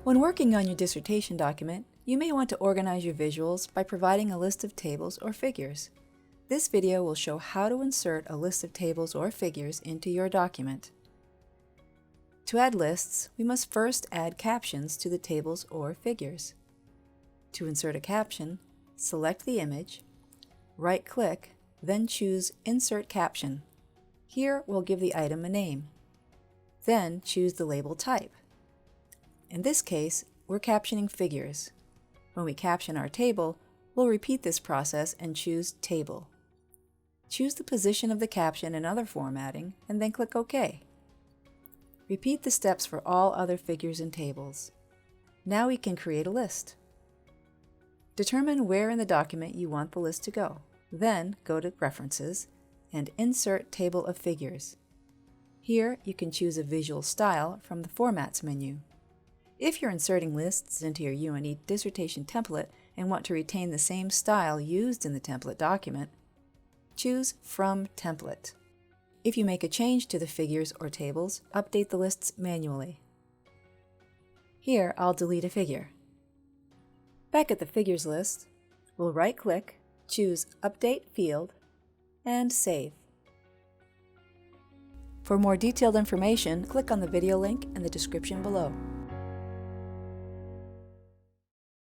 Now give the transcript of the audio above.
When working on your dissertation document, you may want to organize your visuals by providing a list of tables or figures. This video will show how to insert a list of tables or figures into your document. To add lists, we must first add captions to the tables or figures. To insert a caption, select the image, right-click, then choose Insert Caption. Here we'll give the item a name. Then choose the label type. In this case, we're captioning figures. When we caption our table, we'll repeat this process and choose Table. Choose the position of the caption and other formatting, and then click OK. Repeat the steps for all other figures and tables. Now we can create a list. Determine where in the document you want the list to go. Then go to References and Insert Table of Figures. Here you can choose a visual style from the Formats menu. If you're inserting lists into your UNE dissertation template and want to retain the same style used in the template document, choose From Template. If you make a change to the figures or tables, update the lists manually. Here I'll delete a figure. Back at the Figures list, we'll right-click, choose Update Field, and Save. For more detailed information, click on the video link in the description below.